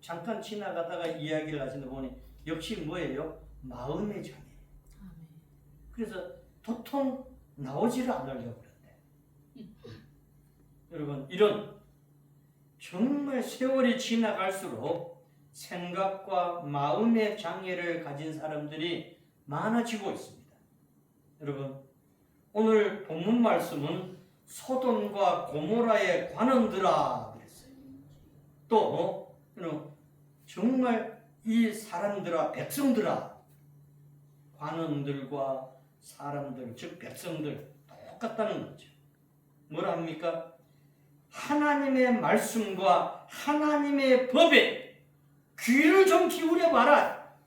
잠깐 지나가다가 이야기를 하시는 보니 역시 뭐예요? 마음의 장애. 그래서 도통 나오지를 않으려고 그런데 여러분, 이런 정말 세월이 지나갈수록 생각과 마음의 장애를 가진 사람들이 많아지고 있습니다. 여러분, 오늘 본문 말씀은 소돔과 고모라의 관원들아 그랬어요. 또 정말 이 사람들아, 백성들아, 관원들과 사람들, 즉 백성들 똑같다는 거죠. 뭐라 합니까? 하나님의 말씀과 하나님의 법에 귀를 좀 기울여 봐라.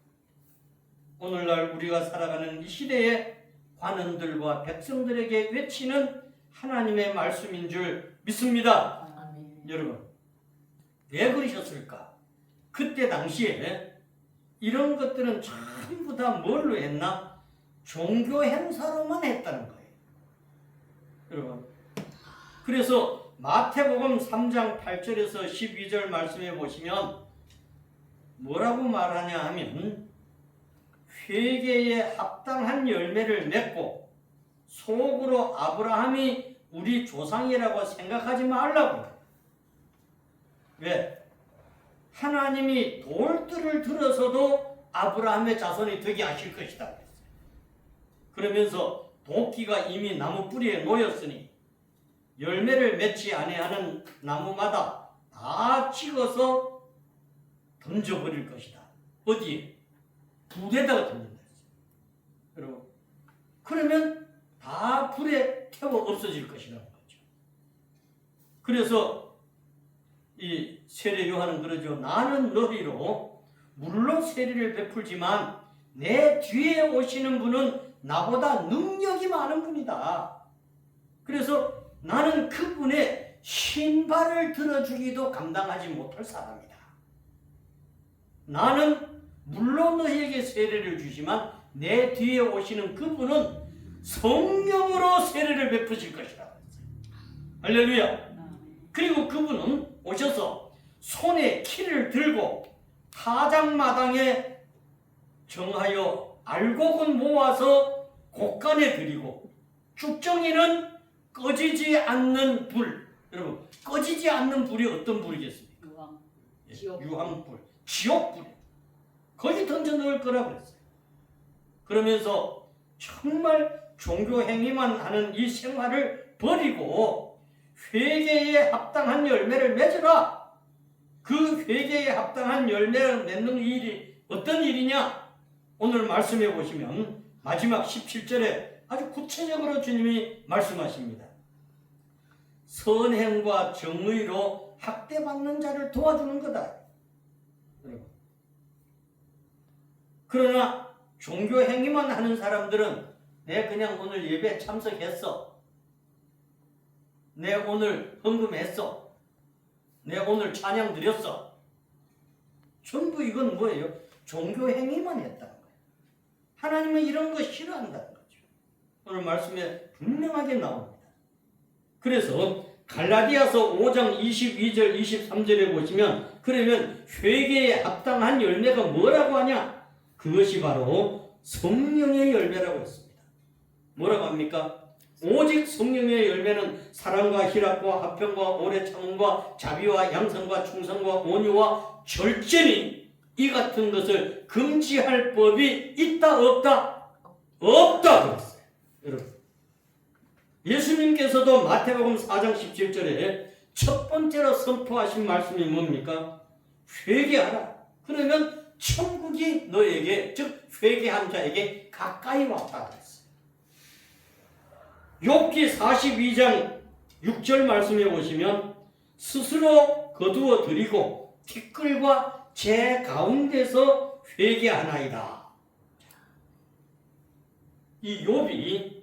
오늘날 우리가 살아가는 이 시대에 관원들과 백성들에게 외치는 하나님의 말씀인 줄 믿습니다. 아멘. 여러분, 왜 그러셨을까? 그때 당시에 이런 것들은 전부 다 뭘로 했나? 종교 행사로만 했다는 거예요. 여러분, 그래서 마태복음 3장 8절에서 12절 말씀해 보시면 뭐라고 말하냐 하면 회개에 합당한 열매를 맺고 속으로 아브라함이 우리 조상이라고 생각하지 말라고. 왜? 하나님이 돌들을 들어서도 아브라함의 자손이 되게 하실 것이다 그랬어요. 그러면서 도끼가 이미 나무 뿌리에 놓였으니 열매를 맺지 아니하는 나무마다 다 찍어서 던져버릴 것이다. 어디에? 불에다가 던진다 했어요. 여러분, 그러면 다 불에 태워 없어질 것이라는 거죠. 그래서 이 세례 요한은 그러죠. 나는 너희로 물로 세례를 베풀지만 내 뒤에 오시는 분은 나보다 능력이 많은 분이다. 그래서 나는 그분의 신발을 들어주기도 감당하지 못할 사람이다. 나는 물론 너희에게 세례를 주지만 내 뒤에 오시는 그분은 성령으로 세례를 베푸실 것이다. 할렐루야. 그리고 그분은 오셔서 손에 키를 들고 타작마당에 정하여 알곡은 모아서 곡간에 드리고 쭉정이는 꺼지지 않는 불. 여러분, 꺼지지 않는 불이 어떤 불이겠습니까? 유황불, 지옥불. 거기 던져 넣을 거라고 그랬어요. 그러면서 정말 종교 행위만 하는 이 생활을 버리고 회개에 합당한 열매를 맺으라. 그 회개에 합당한 열매를 맺는 일이 어떤 일이냐? 오늘 말씀해 보시면 마지막 17절에 아주 구체적으로 주님이 말씀하십니다. 선행과 정의로 학대받는 자를 도와주는 거다. 그러나 종교 행위만 하는 사람들은 내 그냥 오늘 예배 참석했어. 내 오늘 헌금했어. 내 오늘 찬양 드렸어. 전부 이건 뭐예요? 종교 행위만 했다는 거예요. 하나님은 이런 거 싫어한다는 거죠. 오늘 말씀에 분명하게 나옵니다. 그래서 갈라디아서 5장 22절 23절에 보시면 그러면 회개에 합당한 열매가 뭐라고 하냐? 그것이 바로 성령의 열매라고 했습니다. 뭐라고 합니까? 오직 성령의 열매는 사랑과 희락과 화평과 오래 참음과 자비와 양선과 충성과 온유와 절제니 이 같은 것을 금지할 법이 있다 없다? 없다 그랬어요. 여러분, 예수님께서도 마태복음 4장 17절에 첫 번째로 선포하신 말씀이 뭡니까? 회개하라. 그러면 천국이 너에게, 즉 회개한 자에게 가까이 왔다 그랬어요. 욥기 42장 6절 말씀해 보시면 스스로 거두어 드리고 티끌과 제 가운데서 회개하나이다. 이 욥이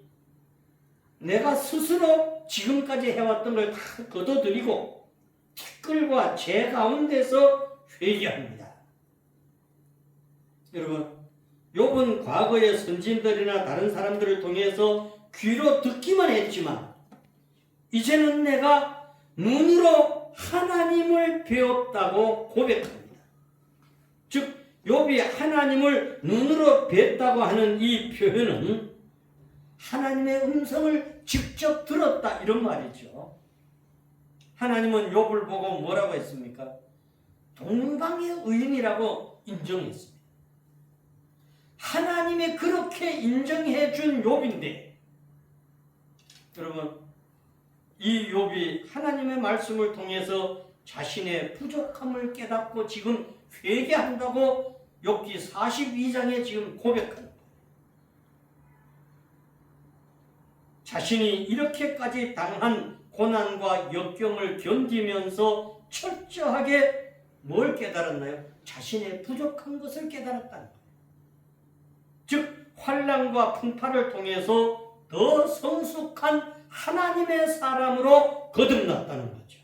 내가 스스로 지금까지 해왔던 걸 다 거둬들이고 티끌과 제 가운데서 회개합니다. 여러분, 욥은 과거의 선진들이나 다른 사람들을 통해서 귀로 듣기만 했지만 이제는 내가 눈으로 하나님을 배웠다고 고백합니다. 즉 욥이 하나님을 눈으로 뵀다고 하는 이 표현은 하나님의 음성을 직접 들었다 이런 말이죠. 하나님은 욥을 보고 뭐라고 했습니까? 동방의 의인이라고 인정했습니다. 하나님이 그렇게 인정해 준 욥인데, 여러분 이 욥이 하나님의 말씀을 통해서 자신의 부족함을 깨닫고 지금 회개한다고 욥기 42장에 지금 고백하는 거예요. 자신이 이렇게까지 당한 고난과 역경을 견디면서 철저하게 뭘 깨달았나요? 자신의 부족한 것을 깨달았다는 거예요. 즉 환난과 풍파를 통해서 더 성숙한 하나님의 사람으로 거듭났다는 거죠.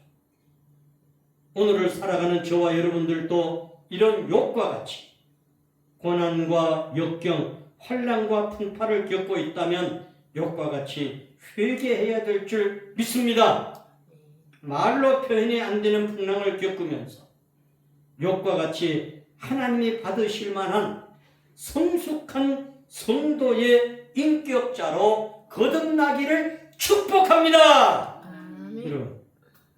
오늘을 살아가는 저와 여러분들도 이런 욥과 같이 고난과 역경, 환난과 풍파를 겪고 있다면 욥과 같이 회개해야 될 줄 믿습니다. 말로 표현이 안 되는 풍랑을 겪으면서 욥과 같이 하나님이 받으실 만한 성숙한 성도의 인격자로 거듭나기를 축복합니다. 여러분,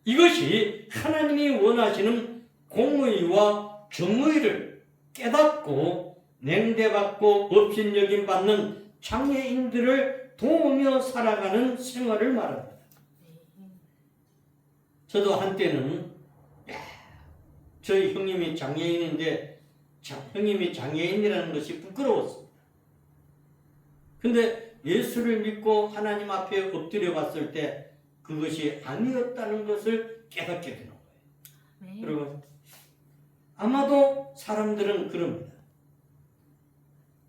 이것이 하나님이 원하시는 공의와 정의를 깨닫고 냉대받고 업신여김받는 장애인들을 도우며 살아가는 생활을 말합니다. 저도 한때는 저희 형님이 장애인인데 형님이 장애인이라는 것이 부끄러웠습니다. 근데 예수를 믿고 하나님 앞에 엎드려 봤을 때 그것이 아니었다는 것을 깨닫게 되는 거예요. 여러분, 아마도 사람들은 그럽니다.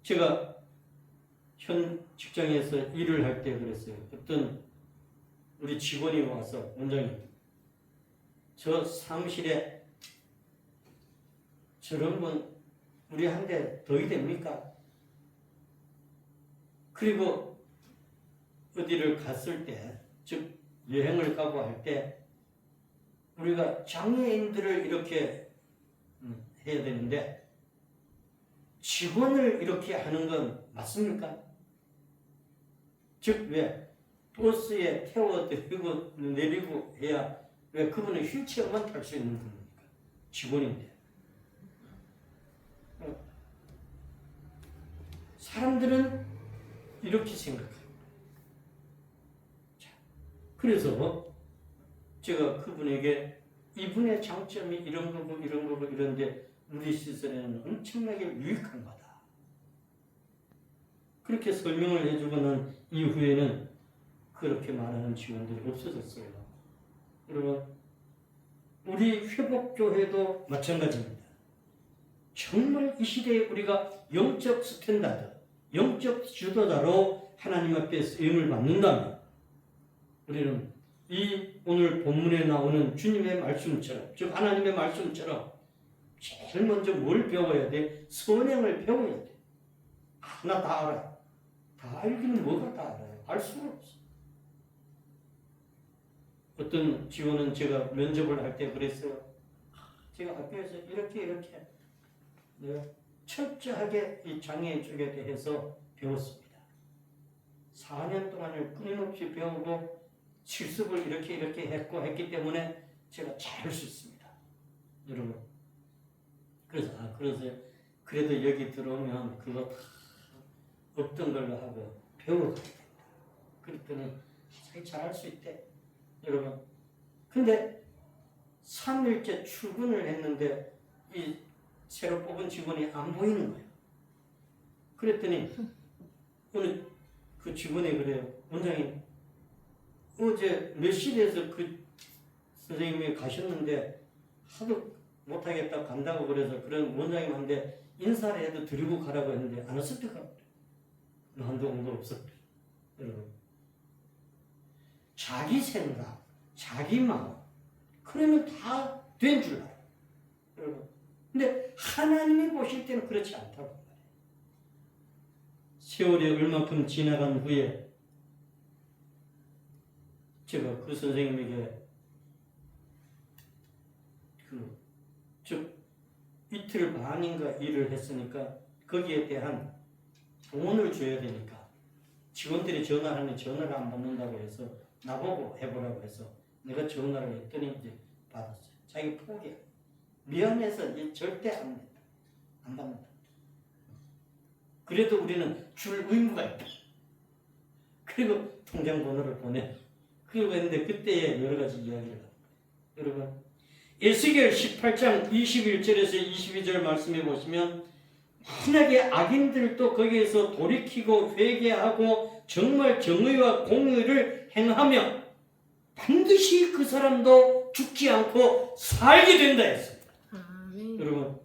제가 현 직장에서 일을 할 때 그랬어요. 어떤 우리 직원이 와서, 원장님, 저 사무실에 저런 분 우리 한 대 더이 됩니까? 그리고 어디를 갔을 때, 즉 여행을 가고 할 때 우리가 장애인들을 이렇게 해야 되는데 직원을 이렇게 하는 건 맞습니까? 즉 왜 버스에 태워드리고 내리고 해야 왜 그분은 휠체어만 탈 수 있는 분입니까? 직원인데. 사람들은 이렇게 생각합니다. 자, 그래서 제가 그분에게 이분의 장점이 이런 거고 이런 거고 이런데 우리 시설에는 엄청나게 유익한 거다. 그렇게 설명을 해주고 난 이후에는 그렇게 말하는 직원들이 없어졌어요. 여러분, 우리 회복교회도 마찬가지입니다. 정말 이 시대에 우리가 영적 스탠다드, 영적 지도자로 하나님 앞에 쓰임을 받는다면 우리는 이 오늘 본문에 나오는 주님의 말씀처럼, 즉 하나님의 말씀처럼 제일 먼저 뭘 배워야 돼? 선행을 배워야 돼. 나 다 알아. 다 알기는 뭐가 다 알아요? 알 수가 없어. 어떤 직원은 제가 면접을 할 때 그랬어요. 제가 학교에서 이렇게 철저하게 이 장애인 쪽에 대해서 배웠습니다. 4년 동안을 끊임없이 배우고 실습을 이렇게 했기 때문에 제가 잘할 수 있습니다. 여러분. 그래서 그래도 여기 들어오면 그거 다 없던 걸로 하고 배워가야 된다. 그랬더니 자기 잘할 수 있대. 여러분. 근데 3일째 출근을 했는데 이 새로 뽑은 직원이 안 보이는 거예요. 그랬더니 오늘 그 직원이 그래요. 원장님, 어제 몇 시에서 그 선생님이 가셨는데 하도 못하겠다 간다고 그래서 그런 원장님한테 인사를 해도 드리고 가라고 했는데 안 왔을 때가 한동안도 없었대. 여러분, 자기 생각, 자기 마음, 그러면 다 된 줄 알아요. 여러분, 근데 하나님이 보실 때는 그렇지 않다고 말해요. 세월이 얼마큼 지나간 후에 제가 그 선생님에게 즉 이틀 반인가 일을 했으니까 거기에 대한 돈을 줘야 되니까 직원들이 전화를 하면 전화를 안 받는다고 해서 나보고 해보라고 해서 내가 전화를 했더니 이제 받았어요. 자기 포기야. 미안해서 절대 안 된다. 안 받는다. 그래도 우리는 줄 의무가 있다. 그리고 통장 번호를 보내. 그리고 했는데 그때의 여러 가지 이야기를 합니다. 여러분, 에스겔 18장 21절에서 22절 말씀해 보시면 만약에 악인들도 거기에서 돌이키고 회개하고 정말 정의와 공의를 행하면 반드시 그 사람도 죽지 않고 살게 된다 했습니다. 여러분,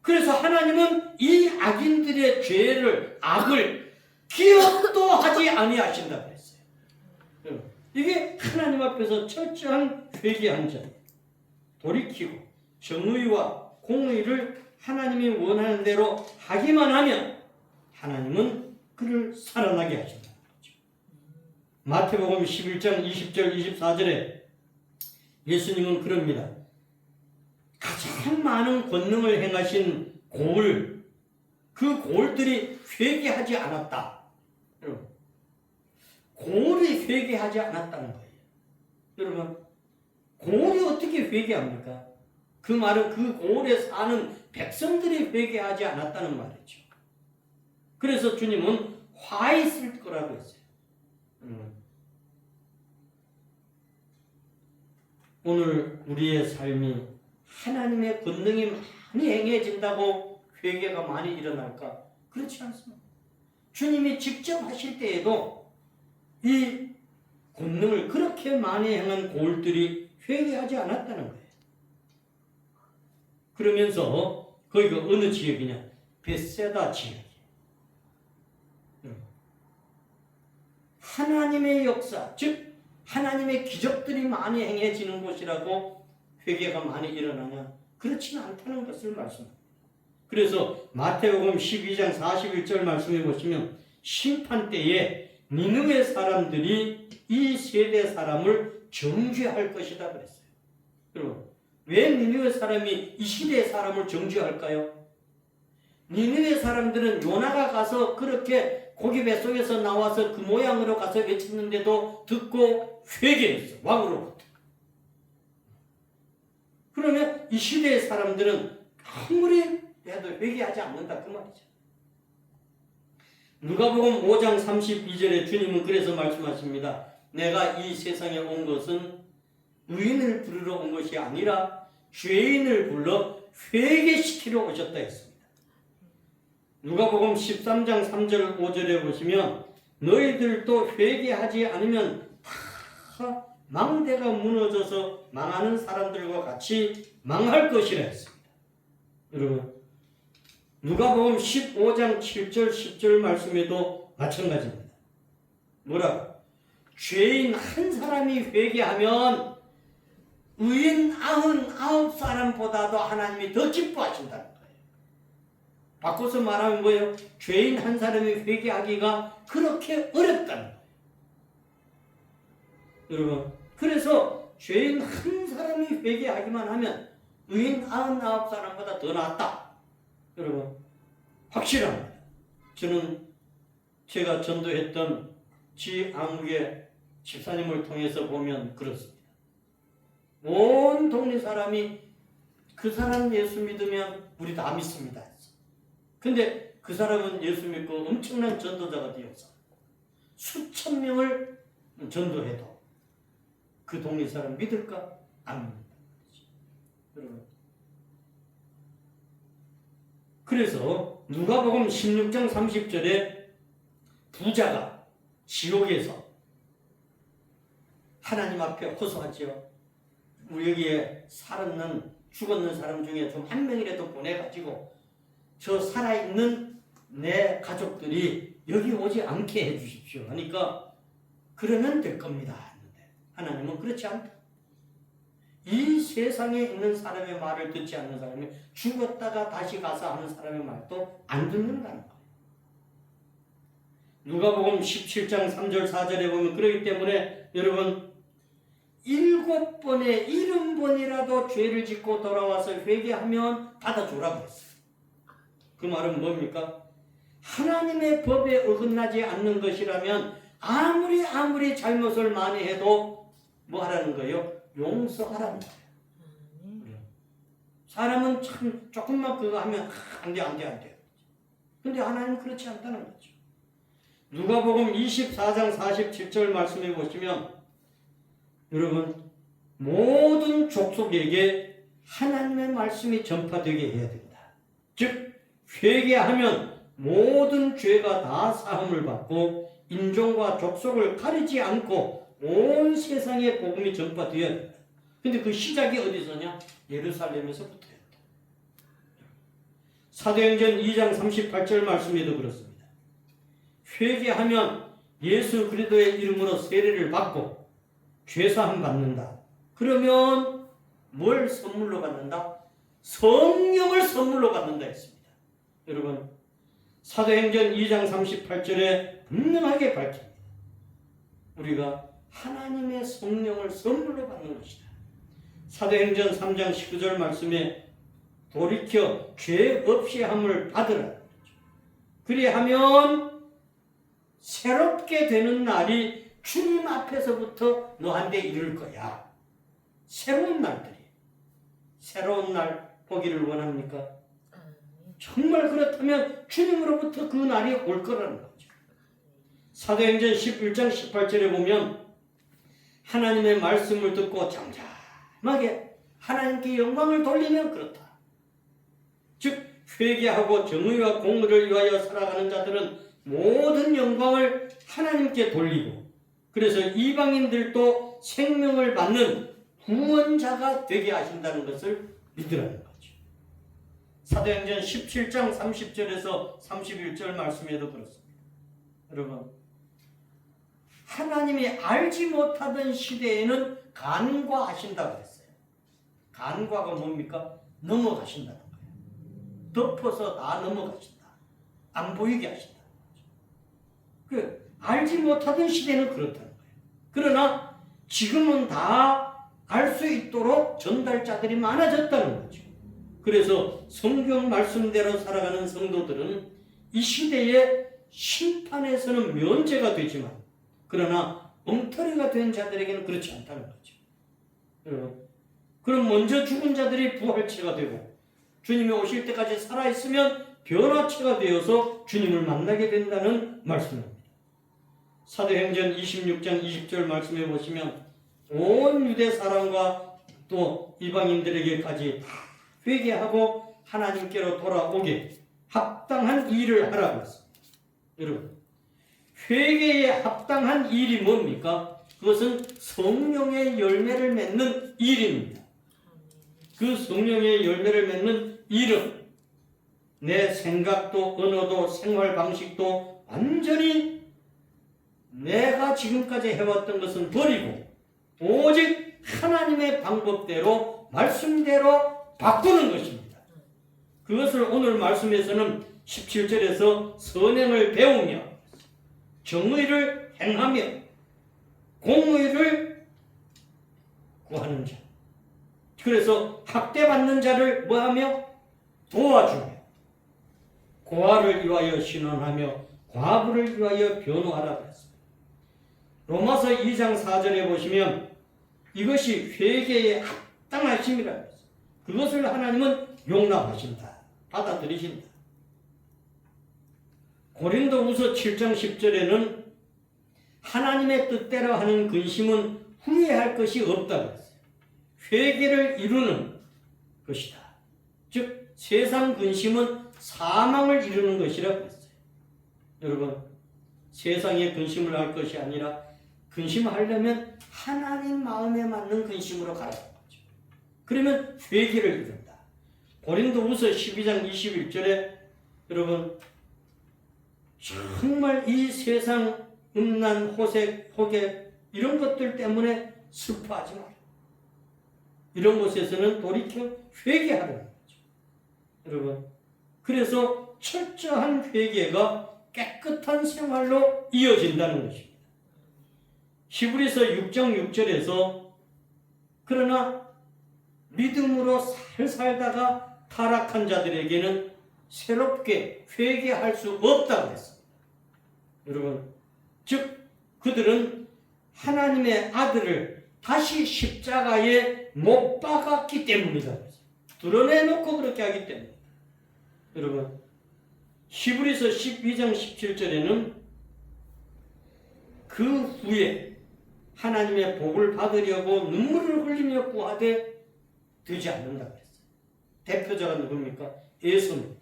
그래서 하나님은 이 악인들의 죄를, 악을 기억도 하지 아니하신다고 했어요. 여러분, 이게 하나님 앞에서 철저한 회개한 자, 돌이키고 정의와 공의를 하나님이 원하는 대로 하기만 하면 하나님은 그를 살아나게 하신다는 거죠. 마태복음 11장 20절 24절에 예수님은 그럽니다. 가장 많은 권능을 행하신 고을, 그 고을들이 회개하지 않았다. 여러분, 고을이 회개하지 않았다는 거예요. 여러분, 고을이 어떻게 회개합니까? 그 말은 그 고을에 사는 백성들이 회개하지 않았다는 말이죠. 그래서 주님은 화 있을 거라고 했어요. 오늘 우리의 삶이 하나님의 권능이 많이 행해진다고 회개가 많이 일어날까? 그렇지 않습니다. 주님이 직접 하실 때에도 이 권능을 그렇게 많이 행한 고을들이 회개하지 않았다는 거예요. 그러면서 거기가 어느 지역이냐? 벳세다 지역이에요. 하나님의 역사, 즉 하나님의 기적들이 많이 행해지는 곳이라고 회개가 많이 일어나냐? 그렇지는 않다는 것을 말씀합니다. 그래서 마태복음 12장 41절 말씀해 보시면 심판 때에 니느웨 사람들이 이 세대 사람을 정죄할 것이다 그랬어요. 여러분, 왜 니느웨 사람이 이 시대의 사람을 정죄할까요? 니느웨 사람들은 요나가 가서 그렇게 고기 뱃속에서 나와서 그 모양으로 가서 외쳤는데도 듣고 회개했어. 왕으로부터. 그러면 이 시대의 사람들은 아무리 해도 회개하지 않는다 그 말이죠. 누가복음 5장 32절에 주님은 그래서 말씀하십니다. 내가 이 세상에 온 것은 의인을 부르러 온 것이 아니라 죄인을 불러 회개시키러 오셨다 했습니다. 누가복음 13장 3절 5절에 보시면 너희들도 회개하지 않으면 다 망대가 무너져서 망하는 사람들과 같이 망할 것이라 했습니다. 여러분, 누가복음 15장 7절 10절 말씀에도 마찬가지입니다. 뭐라고? 죄인 한 사람이 회개하면 의인 99사람보다도 하나님이 더 기뻐하신다는 거예요. 바꿔서 말하면 뭐예요? 죄인 한 사람이 회개하기가 그렇게 어렵다는 거예요. 여러분, 그래서 죄인 한 사람이 회개하기만 하면 의인 99사람보다 더 낫다. 여러분, 확실합니다. 저는 제가 전도했던 지앙국의 집사님을 통해서 보면 그렇습니다. 온 동네 사람이 그 사람 예수 믿으면 우리 다 믿습니다. 근데 그 사람은 예수 믿고 엄청난 전도자가 되어서 수천 명을 전도해도 그 동네 사람 믿을까? 안 믿는다. 여러분, 그래서 누가복음 16장 30절에 부자가 지옥에서 하나님 앞에 호소하지요. 여기에 죽었는 사람 중에 좀 한 명이라도 보내가지고 저 살아있는 내 가족들이 여기 오지 않게 해주십시오 하니까 그러면 될 겁니다 했는데 하나님은 그렇지 않다. 이 세상에 있는 사람의 말을 듣지 않는 사람이 죽었다가 다시 가서 하는 사람의 말도 안 듣는다는 거예요. 누가복음 17장 3절 4절에 보면 그렇기 때문에 여러분 7번에 70번이라도 죄를 짓고 돌아와서 회개하면 받아주라고 했어요. 그 말은 뭡니까? 하나님의 법에 어긋나지 않는 것이라면 아무리 잘못을 많이 해도 뭐 하라는 거예요? 용서하라는 거예요. 사람은 참 조금만 그거 하면 안 돼. 근데 하나님은 그렇지 않다는 거죠. 누가복음 24장 47절 말씀해 보시면 여러분 모든 족속에게 하나님의 말씀이 전파되게 해야 된다. 즉 회개하면 모든 죄가 다 사함을 받고 인종과 족속을 가리지 않고 온 세상에 복음이 전파되어야 된다. 근데 그 시작이 어디서냐? 예루살렘에서부터였다. 사도행전 2장 38절 말씀에도 그렇습니다. 회개하면 예수 그리스도의 이름으로 세례를 받고 죄사함 받는다. 그러면 뭘 선물로 받는다? 성령을 선물로 받는다 했습니다. 여러분 사도행전 2장 38절에 분명하게 밝힙니다. 우리가 하나님의 성령을 선물로 받는 것이다. 사도행전 3장 19절 말씀에 돌이켜 죄 없이 함을 받으라. 그리하면 새롭게 되는 날이 주님 앞에서부터 너한테 이룰 거야. 새로운 날들이. 새로운 날 보기를 원합니까? 정말 그렇다면 주님으로부터 그 날이 올 거라는 거죠. 사도행전 11장 18절에 보면 하나님의 말씀을 듣고 잠잠하게 하나님께 영광을 돌리면 그렇다. 즉 회개하고 정의와 공의를 위하여 살아가는 자들은 모든 영광을 하나님께 돌리고 그래서 이방인들도 생명을 받는 구원자가 되게 하신다는 것을 믿으라는 거죠. 사도행전 17장 30절에서 31절 말씀에도 그렇습니다. 여러분 하나님이 알지 못하던 시대에는 간과하신다고 했어요. 간과가 뭡니까? 넘어가신다는 거예요. 덮어서 다 넘어가신다. 안 보이게 하신다. 알지 못하던 시대는 그렇다는 거예요. 그러나 지금은 다 알 수 있도록 전달자들이 많아졌다는 거죠. 그래서 성경 말씀대로 살아가는 성도들은 이 시대의 심판에서는 면제가 되지만 그러나 엉터리가 된 자들에게는 그렇지 않다는 거죠. 여러분, 그럼 먼저 죽은 자들이 부활체가 되고 주님이 오실 때까지 살아있으면 변화체가 되어서 주님을 만나게 된다는 말씀입니다. 사도행전 26장 20절 말씀해 보시면 온 유대 사람과 또 이방인들에게까지 회개하고 하나님께로 돌아오게 합당한 일을 하라고 했습니다. 여러분, 회개에 합당한 일이 뭡니까? 그것은 성령의 열매를 맺는 일입니다. 그 성령의 열매를 맺는 일은 내 생각도 언어도 생활 방식도 완전히 내가 지금까지 해왔던 것은 버리고 오직 하나님의 방법대로 말씀대로 바꾸는 것입니다. 그것을 오늘 말씀에서는 17절에서 선행을 배우며 정의를 행하며 공의를 구하는 자. 그래서 학대받는 자를 뭐하며? 도와주며 고아를 위하여 신원하며 과부를 위하여 변호하라고 했습니다. 로마서 2장 4절에 보시면 이것이 회개에 합당하심이라 했습니다. 그것을 하나님은 용납하신다. 받아들이신다. 고린도후서 7장 10절에는 하나님의 뜻대로 하는 근심은 후회할 것이 없다고 했어요. 회개를 이루는 것이다. 즉 세상 근심은 사망을 이루는 것이라고 했어요. 여러분, 세상의 근심을 할 것이 아니라 근심하려면 하나님 마음에 맞는 근심으로 가라는 거죠. 그러면 회개를 이룬다. 고린도후서 12장 21절에 여러분 정말 이 세상 음란, 호색, 호객 이런 것들 때문에 슬퍼하지 마라. 이런 곳에서는 돌이켜 회개하라는 거죠. 여러분, 그래서 철저한 회개가 깨끗한 생활로 이어진다는 것입니다. 히브리서 6장 6절에서 그러나 믿음으로 살다가 타락한 자들에게는 새롭게 회개할 수 없다고 했습니다. 여러분, 즉 그들은 하나님의 아들을 다시 십자가에 못 박았기 때문이다. 드러내놓고 그렇게 하기 때문입니다. 여러분, 히브리서 12장 17절에는 그 후에 하나님의 복을 받으려고 눈물을 흘리며 구하되 되지 않는다고 했어요. 대표자가 누굽니까? 에서입니다.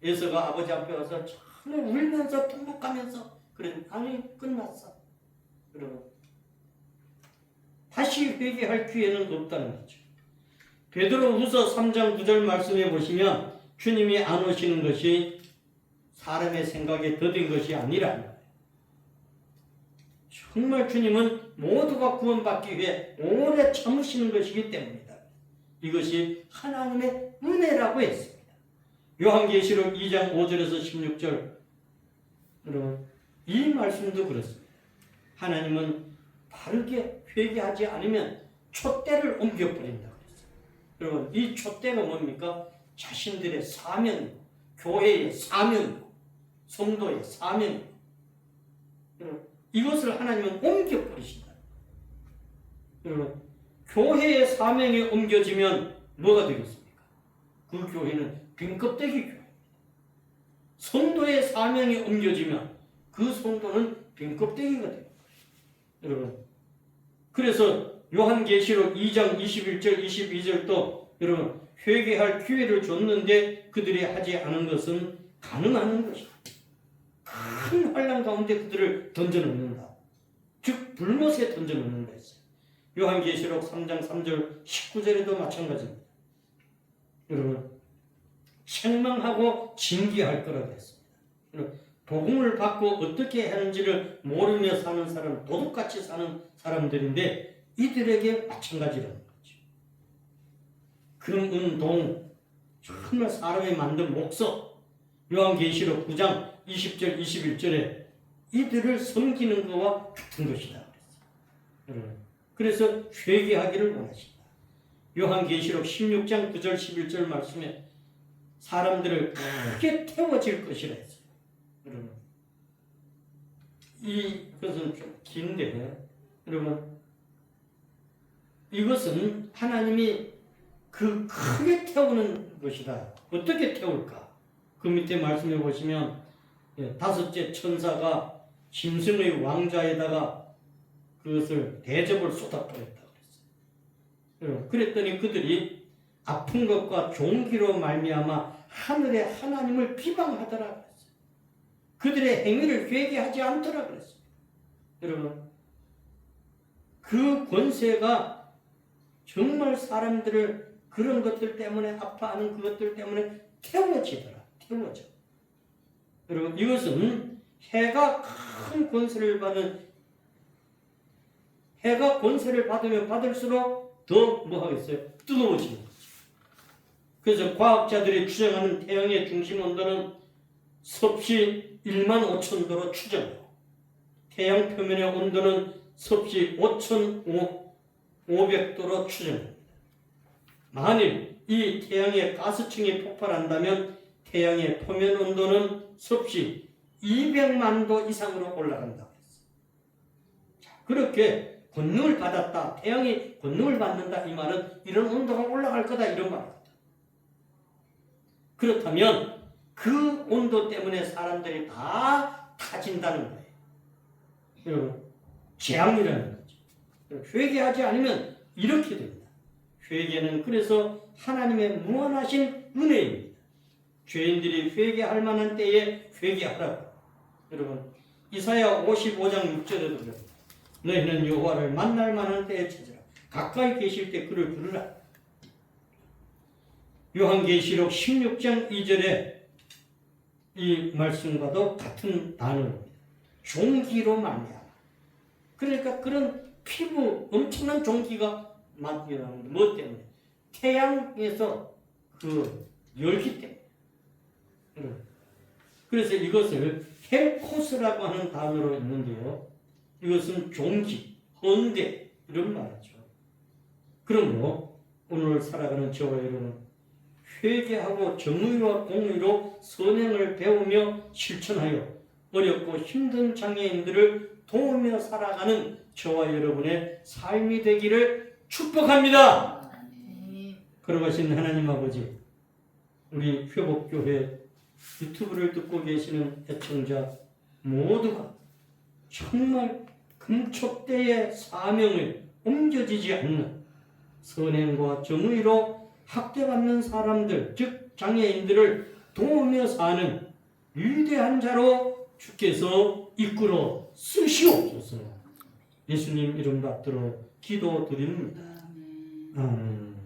에서가 아버지 앞에 와서 정말 울면서 통곡하면서 그래, 아니 끝났어. 여러분, 다시 회개할 기회는 없다는 거죠. 베드로후서 3장 9절 말씀해 보시면 주님이 안 오시는 것이 사람의 생각에 더딘 것이 아니라 정말 주님은 모두가 구원받기 위해 오래 참으시는 것이기 때문이다. 이것이 하나님의 은혜라고 했습니다. 요한계시록 2장 5절에서 16절, 여러분, 이 말씀도 그렇습니다. 하나님은 바르게 회개하지 않으면 촛대를 옮겨버린다고 했어요. 여러분, 이 촛대가 뭡니까? 자신들의 사명이고, 교회의 사명이고, 성도의 사명이고, 여러분, 이것을 하나님은 옮겨버리신다. 여러분, 교회의 사명이 옮겨지면 뭐가 되겠습니까? 그 교회는 빈껍데기 교회입니다. 성도의 사명이 옮겨지면 그 성도는 빈껍데기가 됩니다. 여러분, 그래서 요한계시록 2장 21절 22절도 여러분, 회개할 기회를 줬는데 그들이 하지 않은 것은 가능한 것이다. 큰 환난 가운데 그들을 던져놓는다. 즉 불못에 던져놓는다 했어요. 요한계시록 3장 3절 19절에도 마찬가지입니다. 여러분, 책망하고 징계할 거라고 했습니다. 복음을 받고 어떻게 하는지를 모르며 사는 사람, 도둑같이 사는 사람들인데 이들에게 마찬가지라는 거죠. 금, 은, 동, 정말 사람이 만든 목석, 요한계시록 9장 20절 21절에 이들을 섬기는 것과 같은 것이다 그랬어요. 그래서 회개하기를 원하신다. 요한계시록 16장 9절 11절 말씀에 사람들을 크게 태워질 것이라 했어요. 여러분, 이것은 좀 긴데, 여러분, 이것은 하나님이 그 크게 태우는 것이다. 어떻게 태울까? 그 밑에 말씀해 보시면 다섯째 천사가 짐승의 왕자에다가 그것을 대접을 쏟아버렸다고 그랬어요. 그랬더니 그들이 아픈 것과 종기로 말미암아 하늘의 하나님을 비방하더라 그랬어요. 그들의 행위를 회개하지 않더라 그랬어요. 여러분, 그 권세가 정말 사람들을 그런 것들 때문에 아파하는 그것들 때문에 태워지더라. 태워져. 여러분, 이것은 해가 큰 권세를 받으면 받을수록 더 뭐 하겠어요? 뜨거워지는 거죠. 그래서 과학자들이 추정하는 태양의 중심 온도는 섭씨 15,000도로 추정해요. 태양 표면의 온도는 섭씨 5,500도로 추정합니다. 만일 이 태양의 가스층이 폭발한다면 태양의 표면 온도는 섭씨 200만 도 이상으로 올라간다고 했어요. 자, 그렇게 권능을 받았다, 태양이 권능을 받는다, 이 말은 이런 온도가 올라갈 거다, 이런 말입니다. 그렇다면 그 온도 때문에 사람들이 다 타진다는 거예요. 여러분, 재앙이라는 거죠. 회개하지 않으면 이렇게 됩니다. 회개는 그래서 하나님의 무한하신 은혜입니다. 죄인들이 회개할 만한 때에 회개하라고. 여러분, 이사야 55장 6절에도 그래요. 너희는 여호와를 만날 만한 때에 찾으라. 가까이 계실 때 그를 부르라. 요한계시록 16장 2절에 이 말씀과도 같은 단어입니다. 종기로 말미암아. 그러니까 그런 피부 엄청난 종기가 만들어나는 뭐 때문에? 태양에서 그 열기 때문에. 그래서 이것을 헬코스라고 하는 단어로 있는데요. 이것은 종기, 헌대 이런 말이죠. 그러므로 오늘 살아가는 저와 여러분, 회개하고 정의와 공의로 선행을 배우며 실천하여 어렵고 힘든 장애인들을 도우며 살아가는 저와 여러분의 삶이 되기를 축복합니다. 걸어가신 하나님 아버지, 우리 회복교회 유튜브를 듣고 계시는 애청자 모두가 정말 금촉대의 사명을 옮겨지지 않는 선행과 정의로 학대받는 사람들, 즉 장애인들을 도우며 사는 위대한 자로 주께서 이끌어 쓰시옵소서. 예수님 이름 받들어 기도드립니다. 아멘.